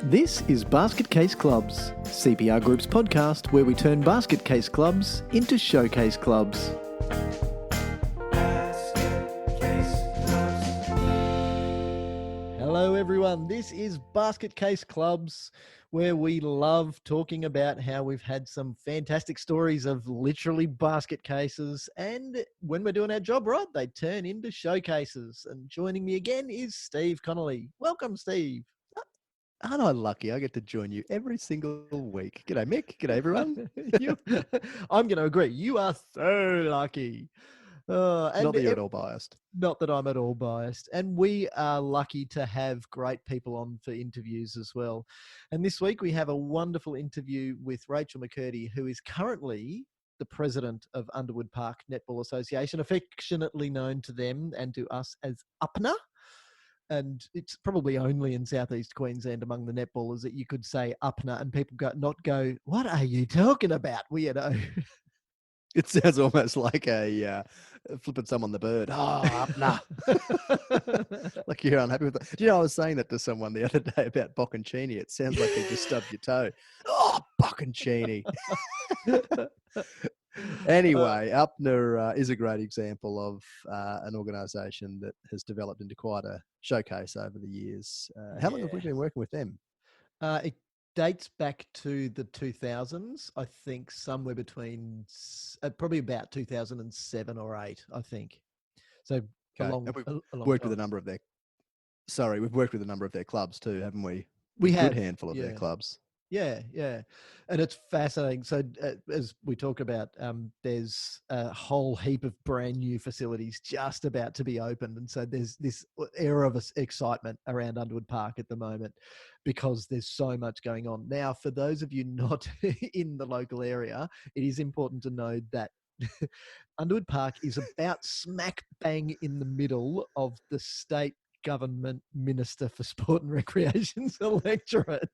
This is Basket Case Clubs, CPR Group's podcast where we turn basket case clubs into showcase clubs. Hello everyone, this is Basket Case Clubs where we love talking about how we've had some fantastic stories of literally basket cases, and when we're doing our job right, they turn into showcases. And joining me again is Steve Connolly. Welcome, Steve. Aren't I lucky? I get to join you every single week. G'day, Mick. G'day, everyone. I'm going to agree. You are so lucky. Not that you're at all biased. Not that I'm at all biased. And we are lucky to have great people on for interviews as well. And this week we have a wonderful interview with Rachael McCurdy, who is currently the president of Underwood Park Netball Association, affectionately known to them and to us as UPNA. And it's probably only in southeast Queensland among the netballers that you could say UPNA and people not go, what are you talking about, weirdo? It sounds almost like a flipping someone the bird. Oh, UPNA. Like you're unhappy with that. Do you know, I was saying that to someone the other day about bocconcini. It sounds like you just stubbed your toe. Oh, bocconcini. Anyway, UPNA is a great example of an organisation that has developed into quite a showcase over the years. How long have we been working with them? It dates back to the 2000s, I think, somewhere between probably about 2007 or 8, I think. So we've worked with a number of their. Sorry, we've worked with a number of their clubs too, haven't we? We have a good handful of their clubs. Yeah. And it's fascinating. So as we talk about, there's a whole heap of brand new facilities just about to be opened. And so there's this era of excitement around Underwood Park at the moment because there's so much going on. Now, for those of you not in the local area, it is important to know that Underwood Park is about smack bang in the middle of the state government minister for sport and recreation's electorate.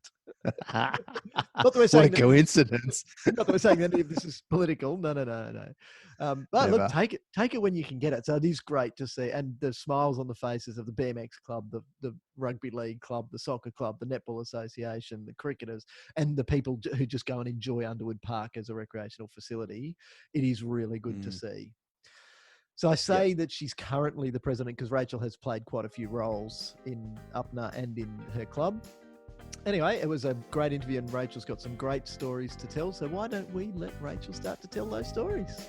What a coincidence. Not that we're saying any of this is political. No. But look, take it when you can get it. So it is great to see. And the smiles on the faces of the BMX club, the rugby league club, the soccer club, the netball association, the cricketers, and the people who just go and enjoy Underwood Park as a recreational facility. It is really good to see. So I say that she's currently the president because Rachael has played quite a few roles in UPNA and in her club. Anyway, it was a great interview and Rachael's got some great stories to tell. So why don't we let Rachael start to tell those stories?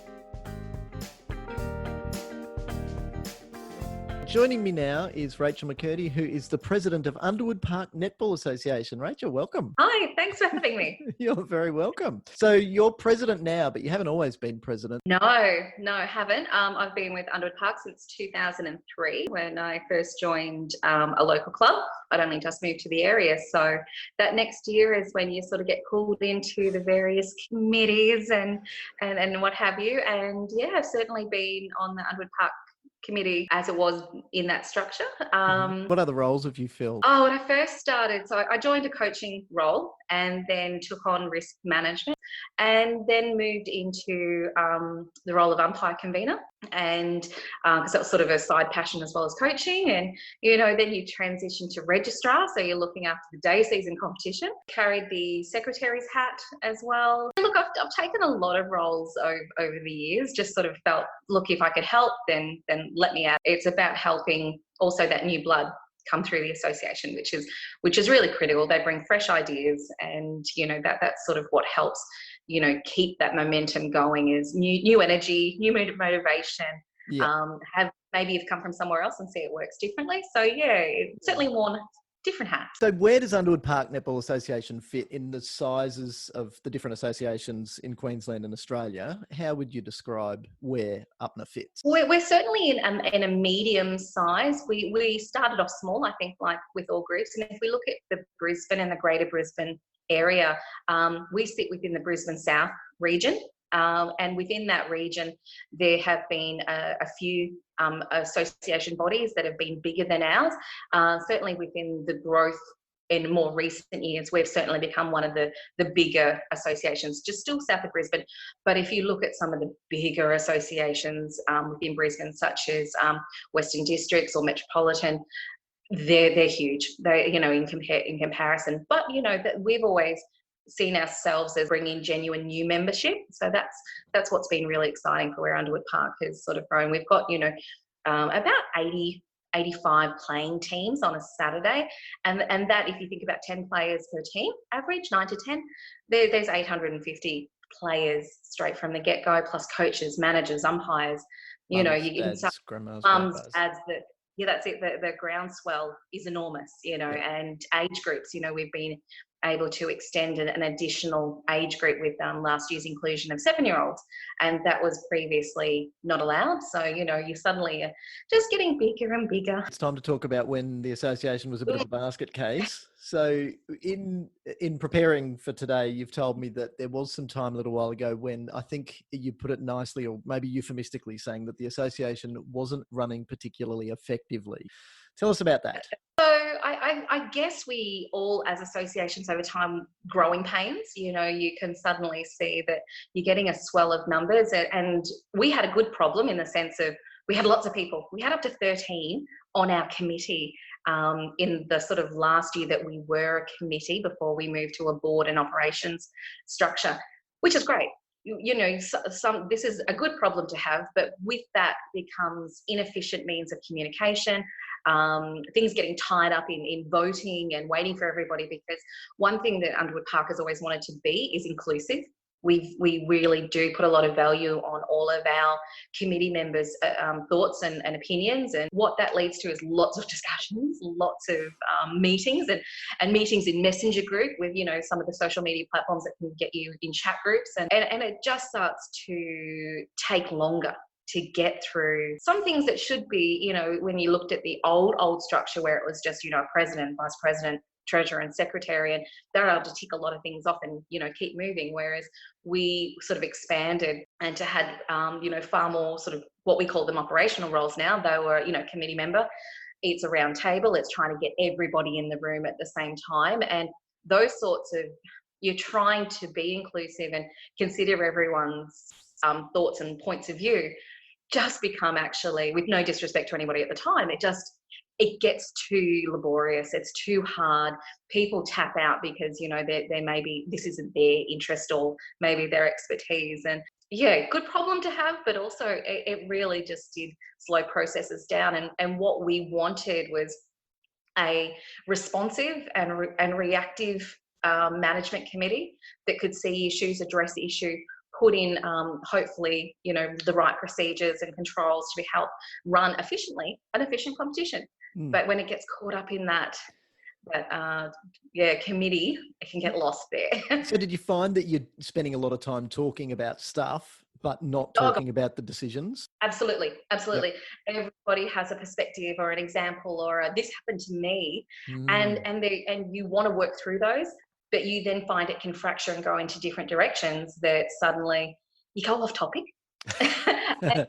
Joining me now is Rachael McCurdy, who is the president of Underwood Park Netball Association. Rachael, welcome. Hi, thanks for having me. You're very welcome. So you're president now, but you haven't always been president. No, I haven't. I've been with Underwood Park since 2003 when I first joined a local club. I'd only just moved to the area. So that next year is when you sort of get called into the various committees and what have you. And yeah, I've certainly been on the Underwood Park committee as it was in that structure. What other roles have you filled? Oh, when I first started, so I joined a coaching role and then took on risk management and then moved into the role of umpire convener. And so it was sort of a side passion as well as coaching. And, then you transition to registrar. So you're looking after the day season competition, carried the secretary's hat as well. Look, I've taken a lot of roles over the years, just sort of felt, look, if I could help, then let me out. It's about helping also that new blood come through the association, which is really critical. They bring fresh ideas and, that's sort of what helps, keep that momentum going is new energy, new motivation, maybe you've come from somewhere else and see it works differently. So it's certainly worn different hats. So where does Underwood Park Netball Association fit in the sizes of the different associations in Queensland and Australia? How would you describe where UPNA fits? We're certainly in a medium size. We started off small, I think, like with all groups. And if we look at the Brisbane and the Greater Brisbane area, we sit within the Brisbane South region. And within that region, there have been a few association bodies that have been bigger than ours. Certainly within the growth in more recent years, we've certainly become one of the bigger associations, just still south of Brisbane. But if you look at some of the bigger associations within Brisbane, such as Western Districts or Metropolitan, they're huge. They, in comparison. But that we've always seen ourselves as bringing genuine new membership. So that's what's been really exciting for where Underwood Park has sort of grown. We've got about 85 playing teams on a Saturday, and that, if you think about 10 players per team, average 9 to 10, there's 850 players straight from the get-go, plus coaches, managers, umpires. Mums, dads, that's it. The groundswell is enormous, and age groups. We've been able to extend an additional age group with last year's inclusion of 7-year-olds, and that was previously not allowed. So you suddenly are just getting bigger and bigger. It's time to talk about when the association was a bit of a basket case. So in preparing for today, you've told me that there was some time a little while ago when I think you put it nicely, or maybe euphemistically, saying that the association wasn't running particularly effectively. Tell us about that. So I guess we all, as associations over time, growing pains. You can suddenly see that you're getting a swell of numbers, and we had a good problem in the sense of we had lots of people. We had up to 13 on our committee in the sort of last year that we were a committee before we moved to a board and operations structure, which is great. This is a good problem to have, but with that becomes inefficient means of communication, things getting tied up in voting and waiting for everybody, because one thing that Underwood Park has always wanted to be is inclusive. We really do put a lot of value on all of our committee members' thoughts and opinions, and what that leads to is lots of discussions, lots of meetings, and meetings in messenger group with some of the social media platforms that can get you in chat groups, and it just starts to take longer to get through some things that should be, when you looked at the old structure where it was just a president, vice president, treasurer and secretary, and they're able to tick a lot of things off and keep moving, whereas we sort of expanded and to had far more sort of what we call them operational roles now. They were committee member, it's a round table, it's trying to get everybody in the room at the same time, and those sorts of, you're trying to be inclusive and consider everyone's thoughts and points of view, just become, actually, with no disrespect to anybody at the time, it gets too laborious, it's too hard. People tap out because there maybe this isn't their interest or maybe their expertise, and good problem to have, but also it really just did slow processes down, and what we wanted was a responsive and reactive management committee that could see issues, address issue, put in hopefully the right procedures and controls to help run efficiently an efficient competition. But when it gets caught up in that committee, it can get lost there. So did you find that you're spending a lot of time talking about stuff but not talking about the decisions? Absolutely. Yep. Everybody has a perspective or an example or this happened to me, and you want to work through those, but you then find it can fracture and go into different directions that suddenly you go off topic. And,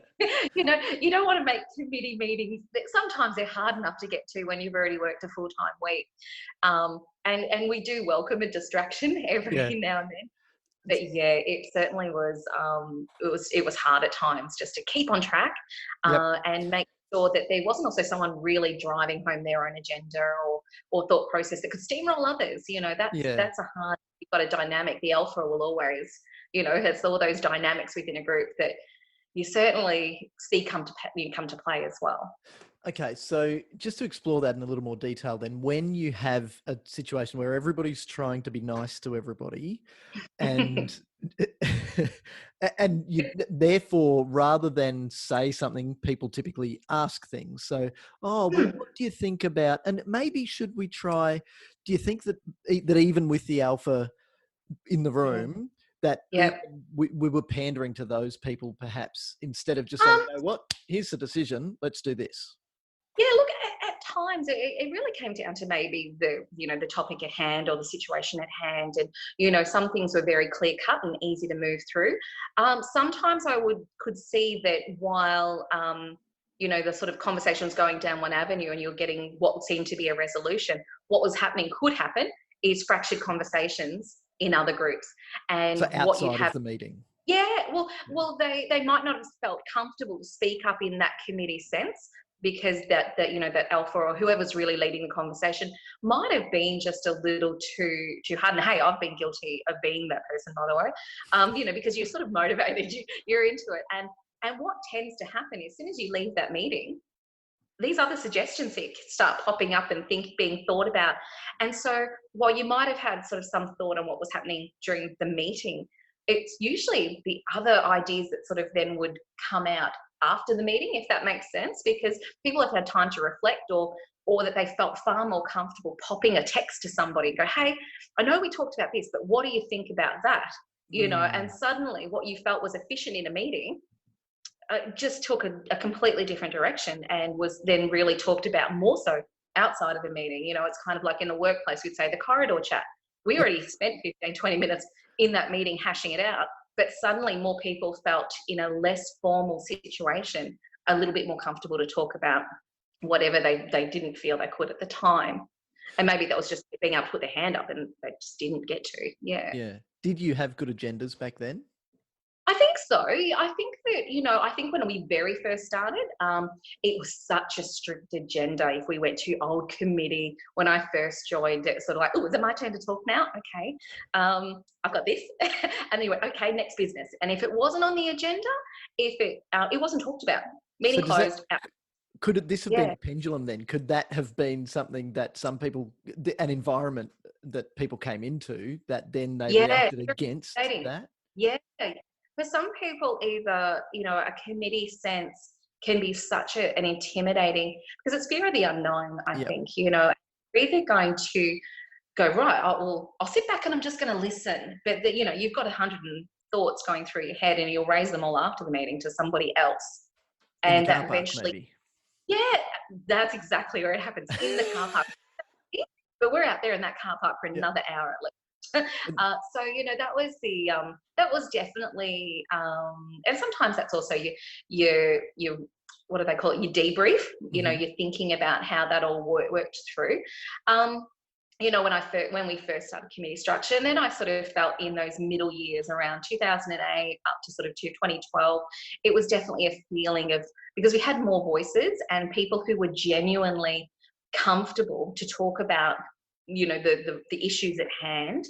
you don't want to make committee meetings that sometimes they're hard enough to get to when you've already worked a full-time week, and we do welcome a distraction every now and then, but it certainly was it was hard at times just to keep on track and make sure that there wasn't also someone really driving home their own agenda or thought process that could steamroll others. That's a hard, you've got a dynamic, the alpha will always it's all those dynamics within a group that you certainly see come to play as well. Okay, so just to explore that in a little more detail then, when you have a situation where everybody's trying to be nice to everybody and and you, therefore, rather than say something, people typically ask things. So, well, what do you think about, and maybe should we try, do you think that even with the alpha in the room, that we were pandering to those people perhaps, instead of just saying, here's the decision, let's do this? Yeah, look, at times it really came down to maybe the topic at hand or the situation at hand, and some things were very clear cut and easy to move through. Sometimes I could see that while the sort of conversation was going down one avenue and you're getting what seemed to be a resolution, what was happening could happen is fractured conversations in other groups, and so outside what you have of the meeting. Well, they might not have felt comfortable to speak up in that committee sense, because that alpha or whoever's really leading the conversation might have been just a little too hard. And hey, I've been guilty of being that person, by the way. Because you're sort of motivated, you're into it. And what tends to happen is, as soon as you leave that meeting, these other suggestions start popping up and being thought about. And so while you might have had sort of some thought on what was happening during the meeting, it's usually the other ideas that sort of then would come out after the meeting, if that makes sense, because people have had time to reflect, or that they felt far more comfortable popping a text to somebody and go, hey, I know we talked about this, but what do you think about that? And suddenly what you felt was efficient in a meeting just took a completely different direction, and was then really talked about more so outside of the meeting. It's kind of like in the workplace, we'd say the corridor chat. We already spent 15, 20 minutes in that meeting hashing it out, but suddenly more people felt in a less formal situation a little bit more comfortable to talk about whatever they didn't feel they could at the time. And maybe that was just being able to put their hand up and they just didn't get to. Yeah. Did you have good agendas back then? I think so. I think that, I think when we very first started, it was such a strict agenda. If we went to old committee, when I first joined, it was sort of like, oh, is it my turn to talk now? Okay. I've got this. And then you went, okay, next business. And if it wasn't on the agenda, it wasn't talked about. Meeting closed. Could this have been a pendulum then? Could that have been something that some people, an environment that people came into, that then they reacted against that? Yeah. For some people, either, a committee sense can be such an intimidating, because it's fear of the unknown, I think, you're either going to go, right, I'll sit back and I'm just going to listen. But, you've got 100 thoughts going through your head, and you'll raise them all after the meeting to somebody else. And that eventually, maybe. Yeah, that's exactly where it happens, in the car park. But we're out there in that car park for another hour at least. So that was definitely, and sometimes that's also your what do they call it, your debrief. You're thinking about how that all worked through. When we first started committee structure, and then I sort of felt in those middle years around 2008 up to sort of 2012, it was definitely a feeling of, because we had more voices and people who were genuinely comfortable to talk about the issues at hand.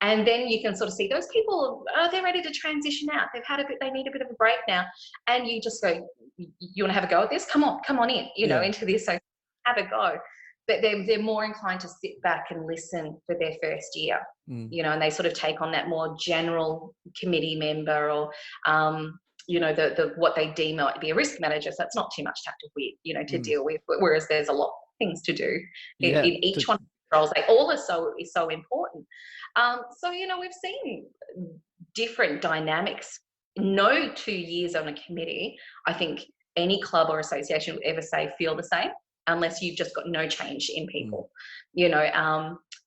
And then you can sort of see those people, they're ready to transition out. They need a bit of a break now. And you just go, you want to have a go at this? Come on in, into this. So have a go. But they're more inclined to sit back and listen for their first year, and they sort of take on that more general committee member, or, the what they deem might be a risk manager. So that's not too much to have to deal with, whereas there's a lot of things to do in each one. Roles, they all are so important. We've seen different dynamics. No 2 years on a committee, I think any club or association would ever say feel the same, unless you've just got no change in people.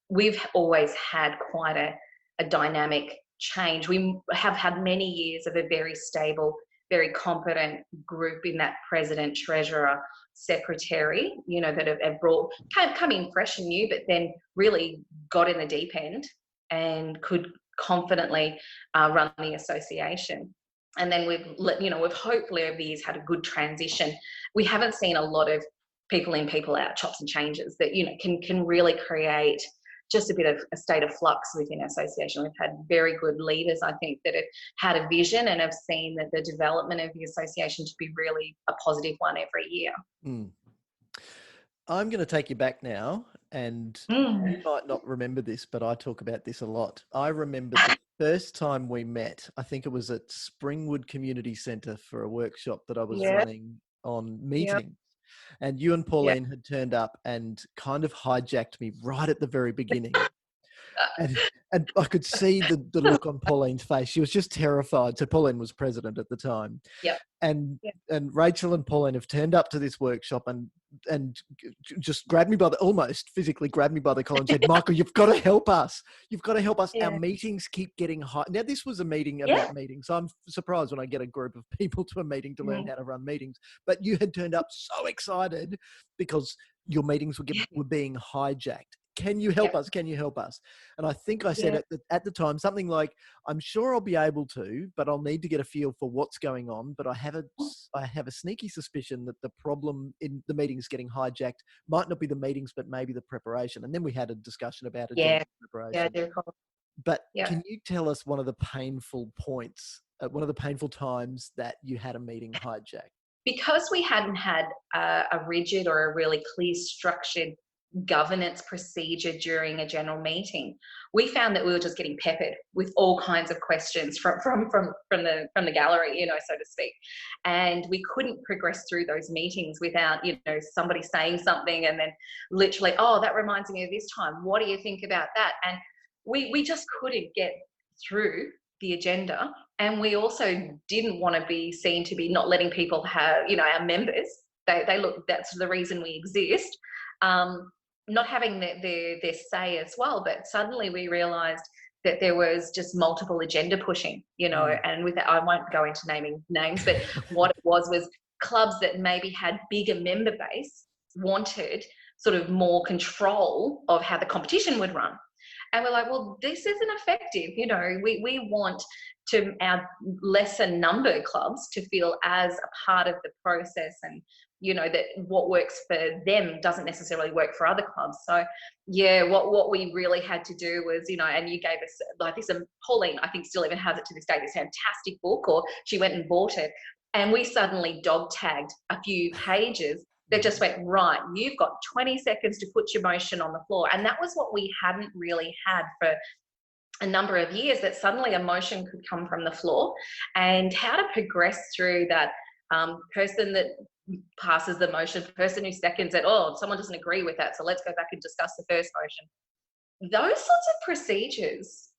We've always had quite a dynamic change. We have had many years of a very stable, very competent group in that president, treasurer, secretary, that have come in fresh and new, but then really got in the deep end and could confidently run the association. And then we've hopefully over the years had a good transition. We haven't seen a lot of people in, people out, chops and changes that can really create just a bit of a state of flux within our association. We've had very good leaders, I think, that have had a vision and have seen that the development of the association to be really a positive one every year. I'm going to take you back now, and you might not remember this, but I talk about this a lot. I remember the first time we met, I think it was at Springwood Community Centre for a workshop that I was running on meetings. And you and Pauline had turned up and kind of hijacked me right at the very beginning. And I could see the look on Pauline's face. She was just terrified. So Pauline was president at the time. And Rachael and Pauline have turned up to this workshop and just almost physically grabbed me by the collar and said, Michael, you've got to help us. You've got to help us. Our meetings keep getting high. Now, this was a meeting about meetings. So I'm surprised when I get a group of people to a meeting to learn how to run meetings. But you had turned up so excited because your meetings were being hijacked. can you help us? Can you help us? And I think I said at the time something like, I'm sure I'll be able to, but I'll need to get a feel for what's going on. But I have a sneaky suspicion that the problem in the meetings getting hijacked might not be the meetings, but maybe the preparation. And then we had a discussion about agenda preparation. Yeah, I do recall. But can you tell us one of the painful points, one of the painful times that you had a meeting hijacked? Because we hadn't had a rigid or a really clear structured governance procedure during a general meeting, we found that we were just getting peppered with all kinds of questions from the gallery, you know, so to speak. And we couldn't progress through those meetings without, you know, somebody saying something and then literally, oh, that reminds me of this time. What do you think about that? And we just couldn't get through the agenda. And we also didn't want to be seen to be not letting people have, you know, our members, they look, that's the reason we exist, not having their say as well. But suddenly we realized that there was just multiple agenda pushing, you know, and with that, I won't go into naming names, but what it was clubs that maybe had bigger member base wanted sort of more control of how the competition would run. And we're like, well, this isn't effective. You know, we want our lesser number clubs to feel as a part of the process, and, you know, that what works for them doesn't necessarily work for other clubs. So, yeah, what we really had to do was, you know, and you gave us like this, Pauline, I think still even has it to this day, this fantastic book, or she went and bought it. And we suddenly dog tagged a few pages that just went, right, you've got 20 seconds to put your motion on the floor. And that was what we hadn't really had for a number of years, that suddenly a motion could come from the floor, and how to progress through that person that passes the motion, person who seconds it, oh, someone doesn't agree with that, so let's go back and discuss the first motion. Those sorts of procedures,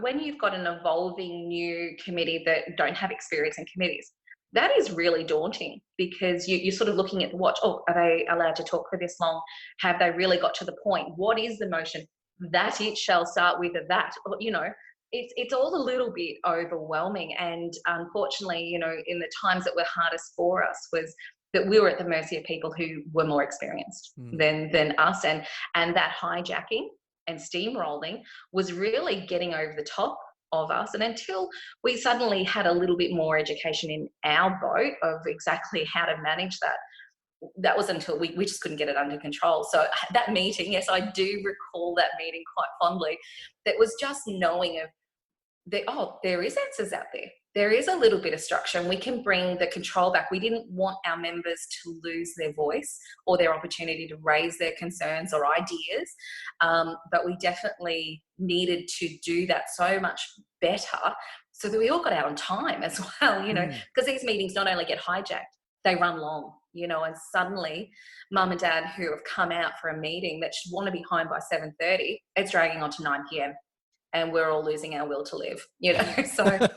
when you've got an evolving new committee that don't have experience in committees, that is really daunting, because you're sort of looking at the watch. Oh, are they allowed to talk for this long? Have they really got to the point? What is the motion? That it shall start with a that. You know, it's all a little bit overwhelming. And unfortunately, you know, in the times that were hardest for us was that we were at the mercy of people who were more experienced than us. And that hijacking and steamrolling was really getting over the top of us. And until we suddenly had a little bit more education in our boat of exactly how to manage that was until we just couldn't get it under control. So that meeting, yes, I do recall that meeting quite fondly. That was just knowing there is answers out there. There is a little bit of structure, and we can bring the control back. We didn't want our members to lose their voice or their opportunity to raise their concerns or ideas, but we definitely needed to do that so much better so that we all got out on time as well, you know, because these meetings not only get hijacked, they run long, you know, and suddenly mum and dad who have come out for a meeting that should want to be home by 7:30, it's dragging on to 9 p.m. and we're all losing our will to live, you know. So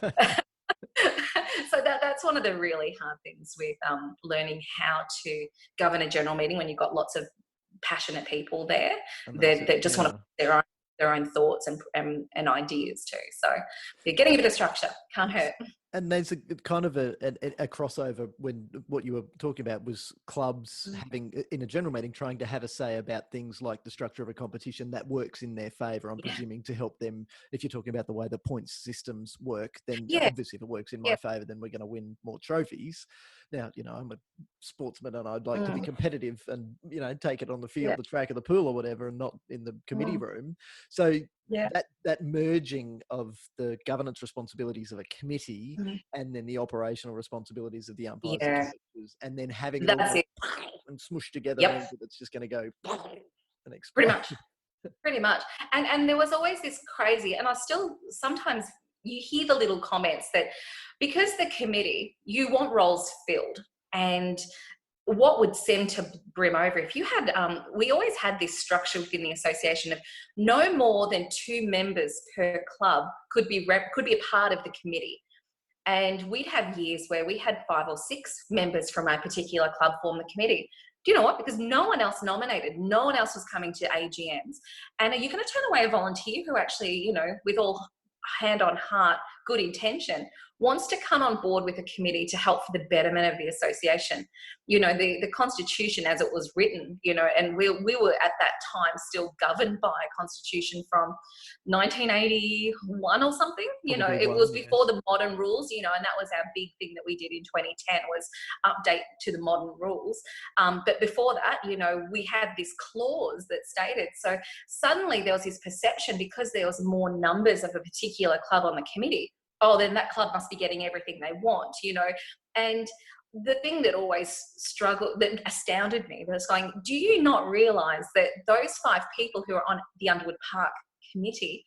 so that's one of the really hard things with learning how to govern a general meeting when you've got lots of passionate people there that just want to put their own thoughts and ideas too. So you're getting a bit of structure, can't hurt. And there's a kind of a crossover when what you were talking about was clubs having, in a general meeting, trying to have a say about things like the structure of a competition that works in their favour. I'm presuming to help them. If you're talking about the way the points systems work, then obviously if it works in my favour, then we're going to win more trophies. Now, you know, I'm a sportsman and I'd like to be competitive and, you know, take it on the field, the track, or the pool or whatever, and not in the committee room. So that merging of the governance responsibilities of a committee and then the operational responsibilities of the umpires and coaches, and then having it all and smushed together means that it's just going to go and explode. Pretty much. And there was always this crazy, and I still sometimes you hear the little comments that because the committee, you want roles filled, and what would send to brim over if you had, we always had this structure within the association of no more than 2 members per club could be a part of the committee. And we'd have years where we had 5 or 6 members from a particular club form the committee. Do you know what? Because no one else nominated, no one else was coming to AGMs. And are you going to turn away a volunteer who actually, you know, with all hand on heart, good intention, wants to come on board with a committee to help for the betterment of the association. You know, the constitution as it was written, you know, and we were at that time still governed by a constitution from 1981 or something, you know, it was before the modern rules, you know, and that was our big thing that we did in 2010 was update to the modern rules. But before that, you know, we had this clause that stated, so suddenly there was this perception because there was more numbers of a particular club on the committee, oh, then that club must be getting everything they want, you know. And the thing that always that astounded me was going, do you not realise that those 5 people who are on the Underwood Park committee,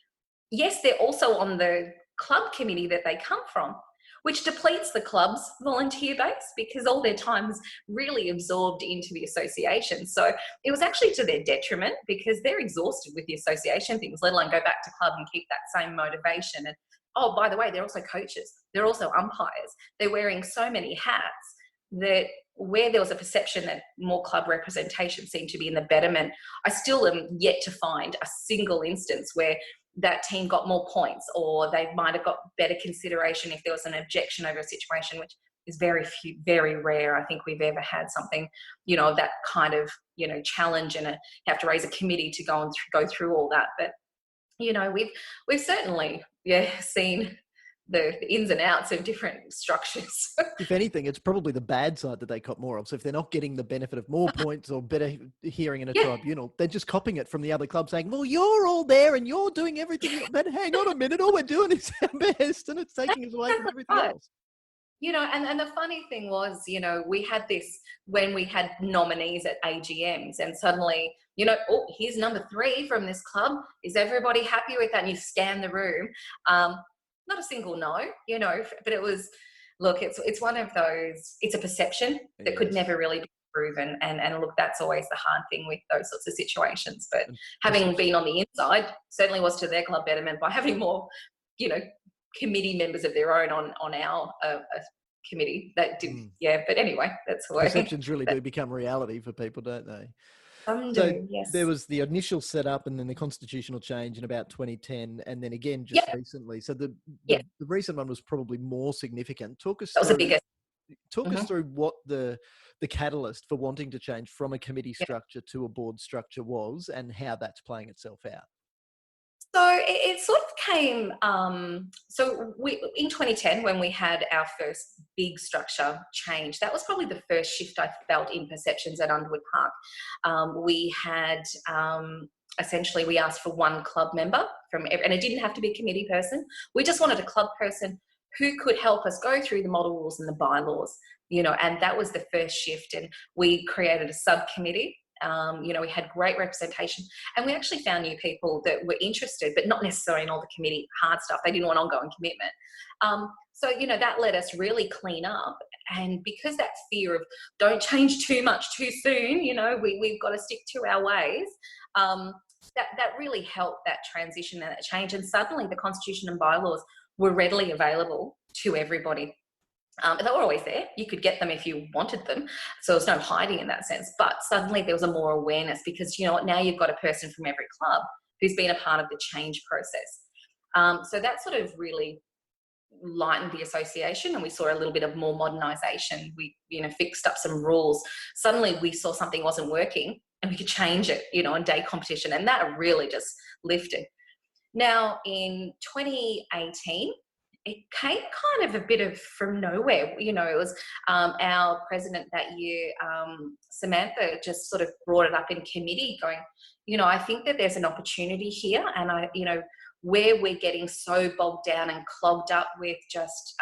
yes, they're also on the club committee that they come from, which depletes the club's volunteer base because all their time is really absorbed into the association. So it was actually to their detriment because they're exhausted with the association things, let alone go back to club and keep that same motivation. And oh, by the way, they're also coaches. They're also umpires. They're wearing so many hats that where there was a perception that more club representation seemed to be in the betterment, I still am yet to find a single instance where that team got more points or they might have got better consideration if there was an objection over a situation, which is very rare. I think we've ever had something, you know, that kind of, you know, challenge and have to raise a committee to go through all that. But, you know, we've certainly, seen the ins and outs of different structures. If anything, it's probably the bad side that they cop more of. So if they're not getting the benefit of more points or better hearing in a tribunal, they're just copying it from the other club saying, well, you're all there and you're doing everything. But hang on a minute, all we're doing is our best and it's taking us away from everything else. You know, and the funny thing was, you know, we had this when we had nominees at AGMs and suddenly, you know, oh, here's number 3 from this club. Is everybody happy with that? And you scan the room. Not a single no, you know, but it was, look, it's one of those, it's a perception that could never really be proven. And look, that's always the hard thing with those sorts of situations. But having been on the inside certainly was to their club betterment by having more, you know, committee members of their own on our committee that did, but anyway, that's the way. Perceptions really do become reality for people, don't they? Yes. There was the initial setup and then the constitutional change in about 2010 and then again just recently. So the recent one was probably more significant. Talk us through what the catalyst for wanting to change from a committee structure to a board structure was and how that's playing itself out. So it sort of came, so we in 2010 when we had our first big structure change, that was probably the first shift I felt in perceptions at Underwood Park. We had, essentially we asked for one club member and it didn't have to be a committee person. We just wanted a club person who could help us go through the model rules and the bylaws, you know, and that was the first shift. And we created a subcommittee. You know, we had great representation and we actually found new people that were interested, but not necessarily in all the committee hard stuff. They didn't want ongoing commitment. So, you know, that let us really clean up. And because that fear of don't change too much too soon, you know, we've got to stick to our ways. That really helped that transition and that change. And suddenly the constitution and bylaws were readily available to everybody. They were always there. You could get them if you wanted them. So there's no hiding in that sense. But suddenly there was a more awareness because, you know what, now you've got a person from every club who's been a part of the change process. So that sort of really lightened the association and we saw a little bit of more modernisation. We, you know, fixed up some rules. Suddenly we saw something wasn't working and we could change it, you know, on day competition. And that really just lifted. Now in 2018, it came kind of a bit of from nowhere. You know, it was our president that year, Samantha, just sort of brought it up in committee going, you know, I think that there's an opportunity here and you know, where we're getting so bogged down and clogged up with just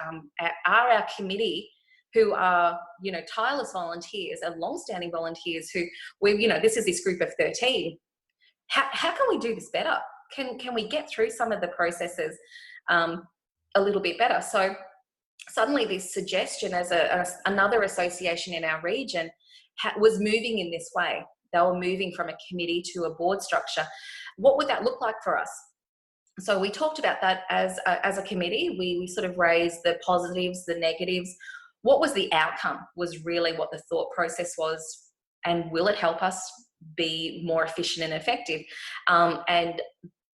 our committee who are, you know, tireless volunteers and long-standing volunteers who you know, this is this group of 13. How can we do this better? Can we get through some of the processes a little bit better? So suddenly this suggestion as another association in our region was moving in this way. They were moving from a committee to a board structure. What would that look like for us? So we talked about that as a committee. We sort of raised the positives, the negatives. What was the outcome was really what the thought process was, and will it help us be more efficient and effective? And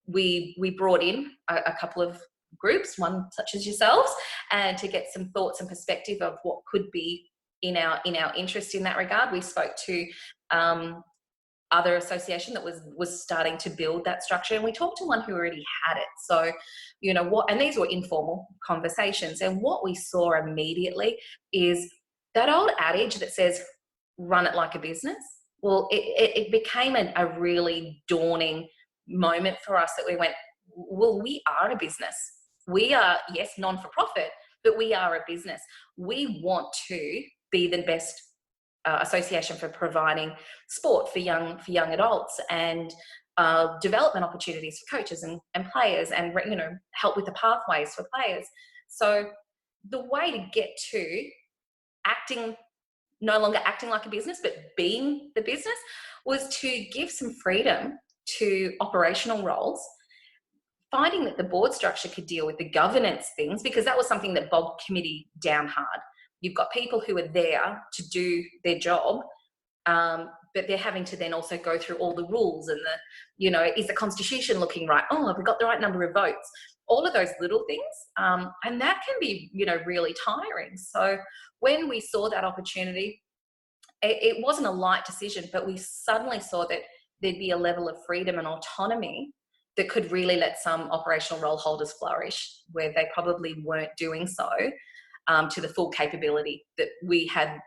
we brought in a couple of groups, one such as yourselves, and to get some thoughts and perspective of what could be in our interest in that regard. We spoke to other association that was starting to build that structure, and we talked to one who already had it. So, and these were informal conversations, and what we saw immediately is that old adage that says, run it like a business. Well, it became a really daunting moment for us that we went, well, we are a business. We are, yes, non-for-profit, but we are a business. We want to be the best association for providing sport for young adults, and development opportunities for coaches and players, and help with the pathways for players. So the way to get to no longer acting like a business, but being the business, was to give some freedom to operational roles, finding that the board structure could deal with the governance things, because that was something that bogged committee down hard. You've got people who are there to do their job, but they're having to then also go through all the rules and is the constitution looking right? Oh, have we got the right number of votes? All of those little things. And that can be, really tiring. So when we saw that opportunity, it wasn't a light decision, but we suddenly saw that there'd be a level of freedom and autonomy that could really let some operational role holders flourish, where they probably weren't doing so to the full capability that we had,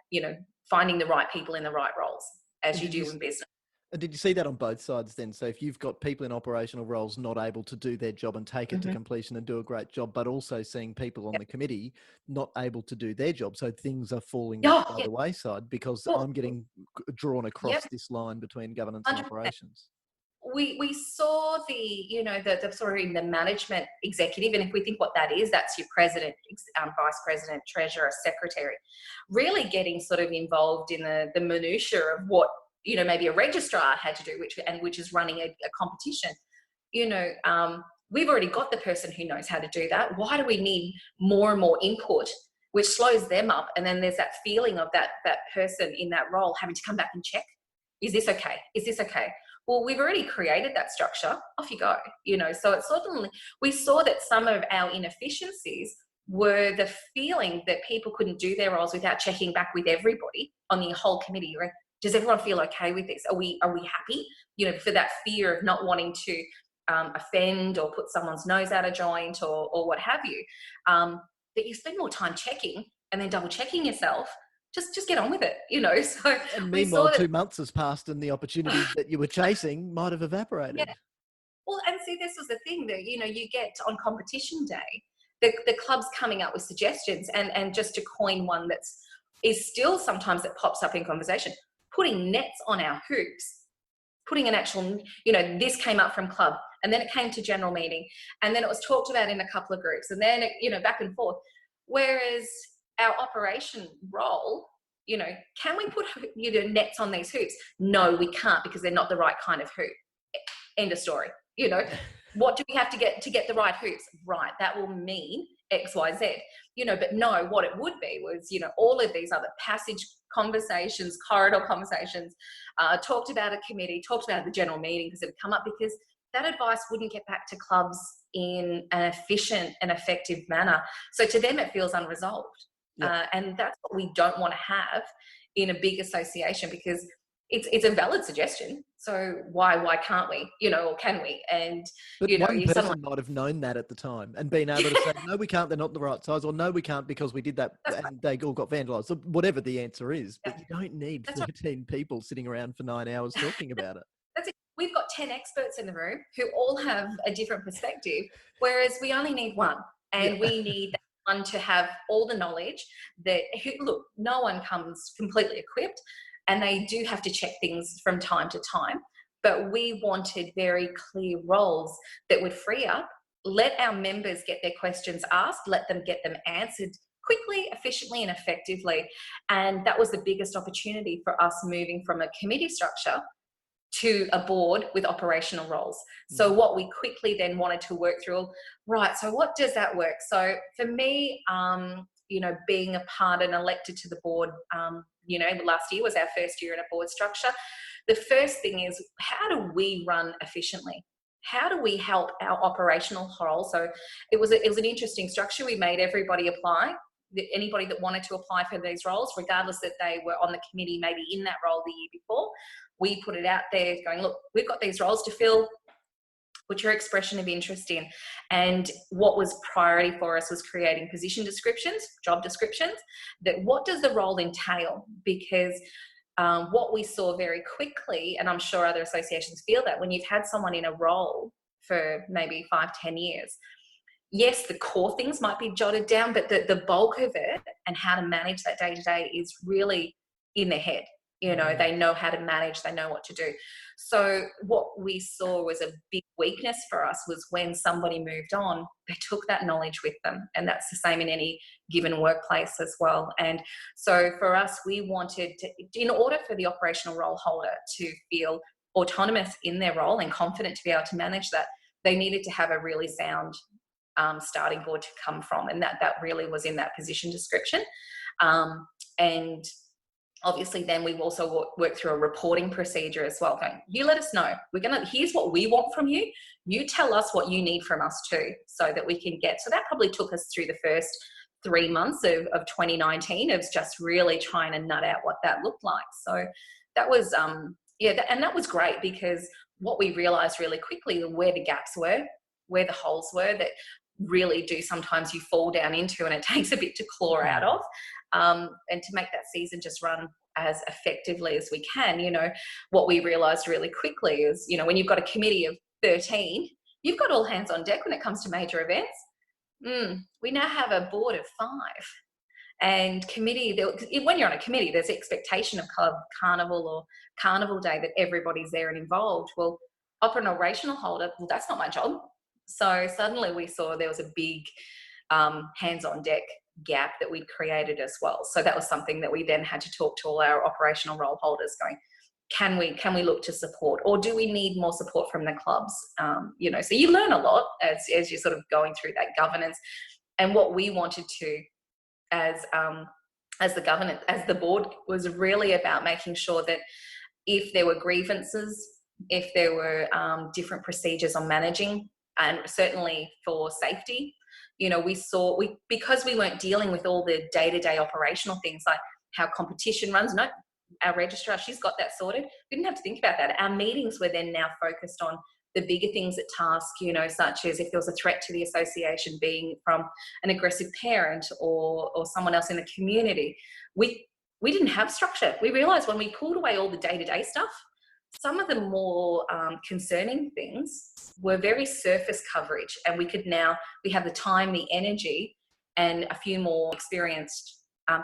finding the right people in the right roles, as you do in business. And did you see that on both sides then? So if you've got people in operational roles not able to do their job and take it to completion and do a great job, but also seeing people on the committee not able to do their job, so things are falling by the wayside because I'm getting drawn across this line between governance and 100%. operations. We saw the sort of in the management executive, and if we think what that is, that's your president, vice president, treasurer, secretary, really getting sort of involved in the minutiae of what maybe a registrar had to do, which is running a competition. We've already got the person who knows how to do that. Why do we need more and more input, which slows them up? And then there's that feeling of that person in that role having to come back and check, is this okay? Is this okay? Well, we've already created that structure. Off you go. So it's suddenly, we saw that some of our inefficiencies were the feeling that people couldn't do their roles without checking back with everybody on the whole committee. Does everyone feel okay with this? Are we happy? For that fear of not wanting to offend or put someone's nose out of joint or what have you. That you spend more time checking and then double checking yourself. Just get on with it, So and meanwhile, 2 months has passed, and the opportunity that you were chasing might have evaporated. Yeah. Well, and see, this was the thing that you get on competition day, the clubs coming up with suggestions, and just to coin one is still sometimes it pops up in conversation, putting nets on our hoops, putting an actual, this came up from club, and then it came to general meeting, and then it was talked about in a couple of groups, and then back and forth. Whereas our operation role, can we put nets on these hoops? No, we can't, because they're not the right kind of hoop. End of story. What do we have to get the right hoops? Right, that will mean X, Y, Z. But no, what it would be was, all of these other passage conversations, corridor conversations, talked about a committee, talked about the general meeting, because it would come up, because that advice wouldn't get back to clubs in an efficient and effective manner. So to them, it feels unresolved. And that's what we don't want to have in a big association, because it's a valid suggestion. So why can't we, or can we? And, but one person might have known that at the time and been able to say, no, we can't, they're not the right size, or no, we can't because we did that and they all got vandalized. So whatever the answer is, but you don't need 13 people sitting around for 9 hours talking about it. That's it. We've got 10 experts in the room who all have a different perspective, whereas we only need one, and we need that one to have all the knowledge that, look, no one comes completely equipped, and they do have to check things from time to time. But we wanted very clear roles that would free up, let our members get their questions asked, let them get them answered quickly, efficiently, and effectively. And that was the biggest opportunity for us, moving from a committee structure to a board with operational roles. So what we quickly then wanted to work through, right, so what does that work? So for me, being a part and elected to the board, last year was our first year in a board structure. The first thing is, how do we run efficiently? how do we help our operational role? So it was an interesting structure. We made everybody apply. Anybody that wanted to apply for these roles, regardless that they were on the committee, maybe in that role the year before, we put it out there going, look, we've got these roles to fill. Put your expression of interest in. And what was priority for us was creating position descriptions, job descriptions, that what does the role entail? Because what we saw very quickly, and I'm sure other associations feel that, when you've had someone in a role for maybe 5-10 years, yes, the core things might be jotted down, but the bulk of it and how to manage that day to day is really in their head. They know how to manage, they know what to do. So what we saw was a big weakness for us was when somebody moved on, they took that knowledge with them. And that's the same in any given workplace as well. And so for us, we wanted to, in order for the operational role holder to feel autonomous in their role and confident to be able to manage that, they needed to have a really sound starting board to come from. And that really was in that position description. And obviously then we've also worked through a reporting procedure as well, going, you let us know, here's what we want from you, you tell us what you need from us too, so that we can get. So that probably took us through the first 3 months of 2019 of just really trying to nut out what that looked like. So that was and that was great, because what we realized really quickly where the gaps were, where the holes were that really do sometimes you fall down into, and it takes a bit to claw out of. And to make that season just run as effectively as we can, what we realised really quickly is, when you've got a committee of 13, you've got all hands on deck when it comes to major events. We now have a board of 5. And committee, when you're on a committee, there's expectation of club carnival or carnival day that everybody's there and involved. Well, operational holder, well, that's not my job. So suddenly we saw there was a big hands on deck gap that we'd created as well. So that was something that we then had to talk to all our operational role holders, going, can we look to support, or do we need more support from the clubs? So you learn a lot as you're sort of going through that governance. And what we wanted to, as the board, was really about making sure that if there were grievances, if there were different procedures on managing, and certainly for safety, because we weren't dealing with all the day-to-day operational things like how competition runs. No, our registrar, she's got that sorted. We didn't have to think about that. Our meetings were then now focused on the bigger things at task, such as if there was a threat to the association, being from an aggressive parent or someone else in the community. We didn't have structure. We realised when we pulled away all the day-to-day stuff, some of the more concerning things were very surface coverage, and we have the time, the energy, and a few more experienced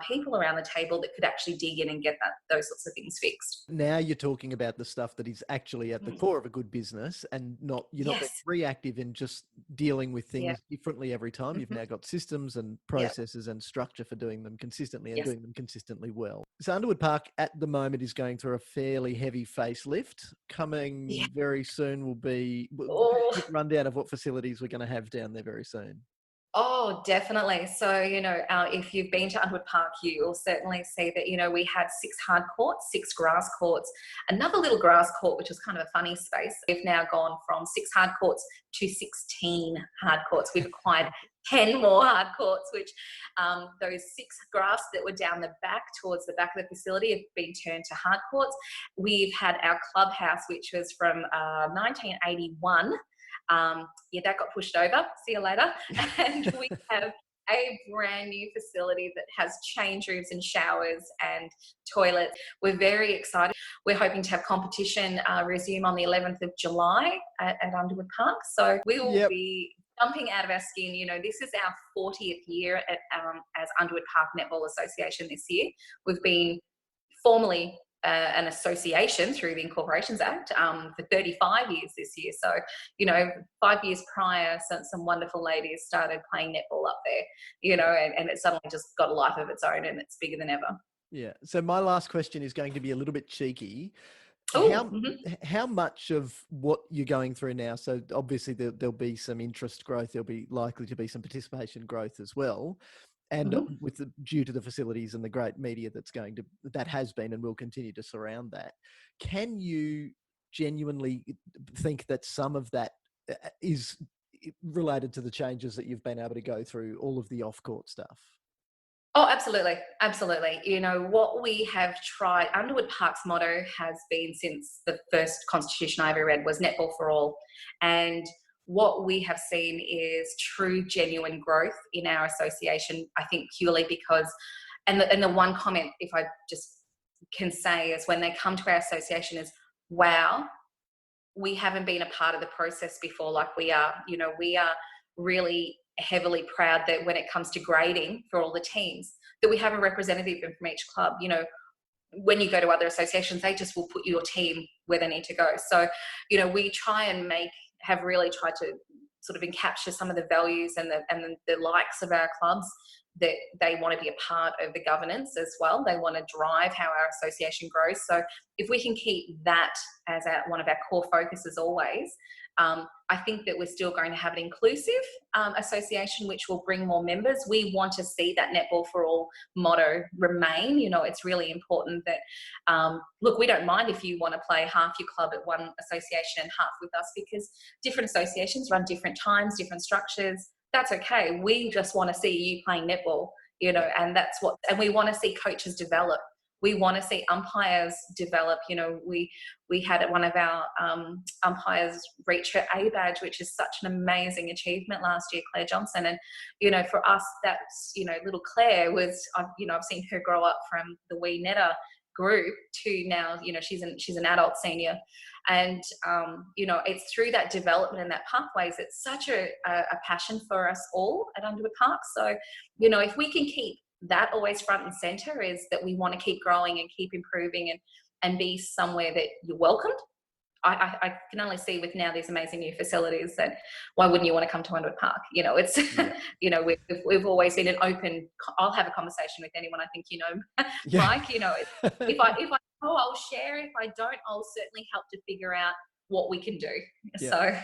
people around the table that could actually dig in and get those sorts of things fixed. Now you're talking about the stuff that is actually at the core of a good business, and you're not being reactive in just dealing with things differently every time. You've now got systems and processes and structure for doing them consistently and doing them consistently well. So Underwood Park at the moment is going through a fairly heavy facelift. Coming very soon will be a quick rundown of what facilities we're going to have down there very soon. Oh, definitely. So, if you've been to Underwood Park, you'll certainly see that, we had 6 hard courts, 6 grass courts, another little grass court, which was kind of a funny space. We've now gone from 6 hard courts to 16 hard courts. We've acquired 10 more hard courts, which those 6 grass that were down the back towards the back of the facility have been turned to hard courts. We've had our clubhouse, which was from 1981. That got pushed over. See you later. And we have a brand new facility that has change rooms and showers and toilets. We're very excited. We're hoping to have competition resume on the 11th of July at Underwood Park. So we will be jumping out of our skin. This is our 40th year as Underwood Park Netball Association this year. We've been formally an association through the Incorporations Act for 35 years this year. So, 5 years prior, some wonderful ladies started playing netball up there, and it suddenly just got a life of its own, and it's bigger than ever. Yeah. So my last question is going to be a little bit cheeky. How much of what you're going through now, so obviously there'll be some interest growth, there'll be likely to be some participation growth as well. And due to the facilities and the great media that has been and will continue to surround that, can you genuinely think that some of that is related to the changes that you've been able to go through, all of the off-court stuff. Oh, absolutely. Absolutely. You know, what we have tried, Underwood Park's motto has been since the first constitution I ever read was netball for all. And what we have seen is true, genuine growth in our association, I think purely because, and the one comment, if I just can say, is when they come to our association is, wow, we haven't been a part of the process before like we are. You know, we are really heavily proud that when it comes to grading for all the teams, that we have a representative from each club. You know, when you go to other associations, they just will put your team where they need to go. So, you know, we try and have really tried to sort of encapture some of the values and the likes of our clubs, that they want to be a part of the governance as well. They want to drive how our association grows. So if we can keep that as one of our core focuses always, I think that we're still going to have an inclusive association, which will bring more members. We want to see that netball for all motto remain. You know, it's really important that, look, we don't mind if you want to play half your club at one association and half with us, because different associations run different times, different structures. That's okay. We just want to see you playing netball, you know, and and we want to see coaches develop. We want to see umpires develop. You know, we had one of our umpires reach her A badge, which is such an amazing achievement last year, Claire Johnson. And, you know, for us, that's, you know, little Claire was, I've seen her grow up from the wee netter group to now, you know, she's an adult senior. And, you know, it's through that development and that pathways, it's such a passion for us all at Underwood Park. So, you know, if we can keep that always front and center, is that we want to keep growing and keep improving and be somewhere that you're welcomed. I can only see with now these amazing new facilities that why wouldn't you want to come to Underwood Park? You know, it's, you know, we've always been an open, I'll have a conversation with anyone. I think, you know, Mike, you know, if I know, I'll share. If I don't, I'll certainly help to figure out what we can do. So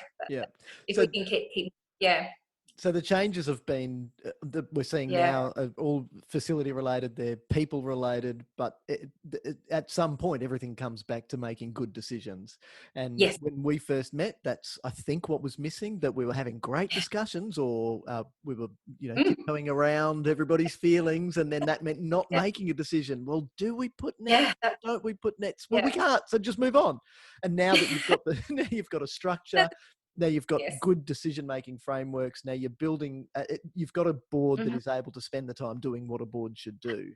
if we can keep. So the changes have been that we're seeing now are all facility related, they're people related, but at some point everything comes back to making good decisions. And when we first met, that's, I think, what was missing, that we were having great discussions, or we were, you know, tiptoeing around everybody's feelings, and then that meant not making a decision. Well, do we put nets? Don't we put nets? Well, we can't, so just move on. And now that you've got now you've got a structure, now you've got good decision-making frameworks. Now you're building, you've got a board that is able to spend the time doing what a board should do.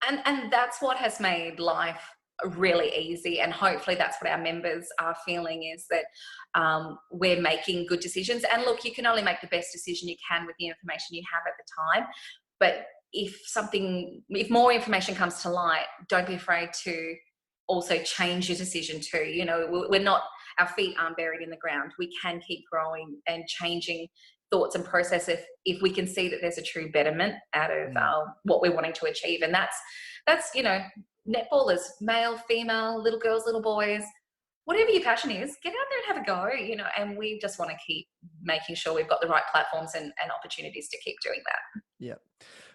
And that's what has made life really easy. And hopefully that's what our members are feeling, is that we're making good decisions. And look, you can only make the best decision you can with the information you have at the time. But if more information comes to light, don't be afraid to also change your decision too. You know, our feet aren't buried in the ground. We can keep growing and changing thoughts and process if we can see that there's a true betterment out of what we're wanting to achieve. And that's, you know, netball is male, female, little girls, little boys, whatever your passion is, get out there and have a go, you know, and we just want to keep making sure we've got the right platforms and opportunities to keep doing that. Yeah.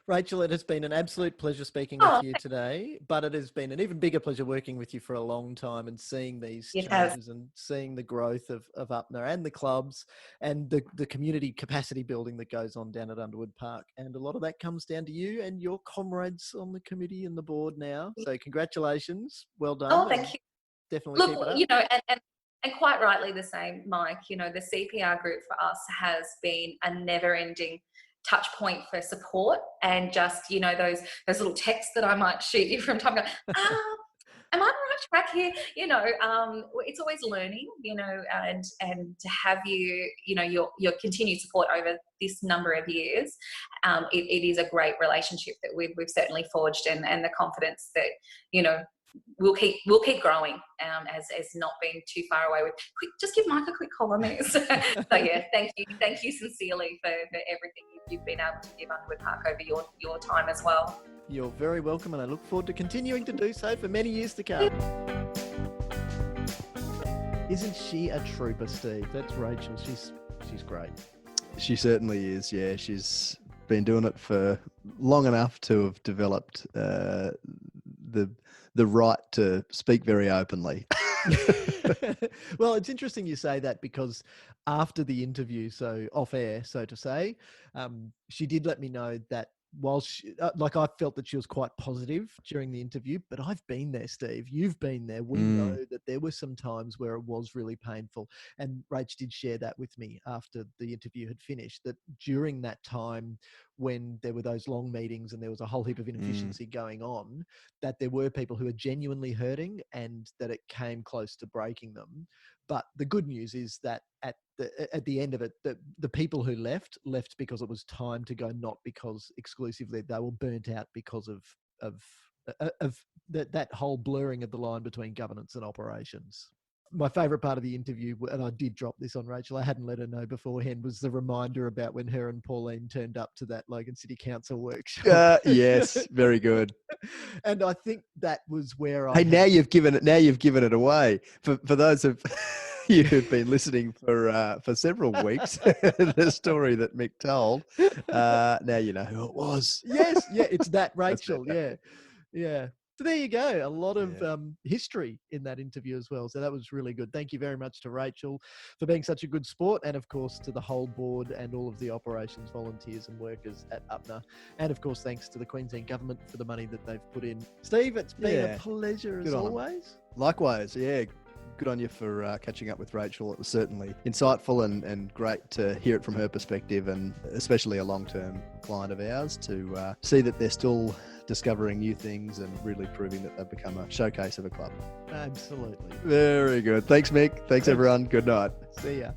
Rachel, it has been an absolute pleasure speaking with you today, but it has been an even bigger pleasure working with you for a long time and seeing these changes and seeing the growth of UPNA and the clubs and the community capacity building that goes on down at Underwood Park. And a lot of that comes down to you and your comrades on the committee and the board now. So congratulations. Well done. Oh, thank you. Definitely keep it up. You know, and quite rightly the same, Mike, you know, the CPR group for us has been a never-ending touch point for support, and just, you know, those little texts that I might shoot you from time to time. Am I on the right track here? You know, it's always learning, you know, and to have you know, your continued support over this number of years, it is a great relationship that we've certainly forged, and the confidence that, you know, we'll keep growing as not being too far away with. Just give Mike a quick call on this. So yeah, thank you sincerely for everything you've been able to give Underwood Park over your time as well. You're very welcome, and I look forward to continuing to do so for many years to come. Isn't she a trooper, Steve? That's Rachel. She's great. She certainly is. Yeah, she's been doing it for long enough to have developed the right to speak very openly. Well, it's interesting you say that, because after the interview, so off air, so to say, she did let me know that while I felt that she was quite positive during the interview, but I've been there, Steve. You've been there. We know that there were some times where it was really painful. And Rach did share that with me after the interview had finished, that during that time when there were those long meetings and there was a whole heap of inefficiency going on, that there were people who were genuinely hurting and that it came close to breaking them. But the good news is that at the end of it, the people who left because it was time to go, not because exclusively they were burnt out because of that whole blurring of the line between governance and operations. My favourite part of the interview, and I did drop this on Rachel, I hadn't let her know beforehand, was the reminder about when her and Pauline turned up to that Logan City Council workshop. Yes, very good. And I think that was where now you've given it away for those of you who've been listening for several weeks. The story that Mick told. Now you know who it was. Yes, yeah, it's that Rachel. Yeah. So there you go. A lot of history in that interview as well. So that was really good. Thank you very much to Rachel for being such a good sport, and of course to the whole board and all of the operations volunteers and workers at UPNA. And of course, thanks to the Queensland government for the money that they've put in. Steve, it's been a pleasure as always. Likewise, yeah. Good on you for catching up with Rachel. It was certainly insightful and great to hear it from her perspective, and especially a long-term client of ours, to see that they're still discovering new things and really proving that they've become a showcase of a club. Absolutely. Very good. Thanks, Mick. Thanks, everyone. Good night. See ya.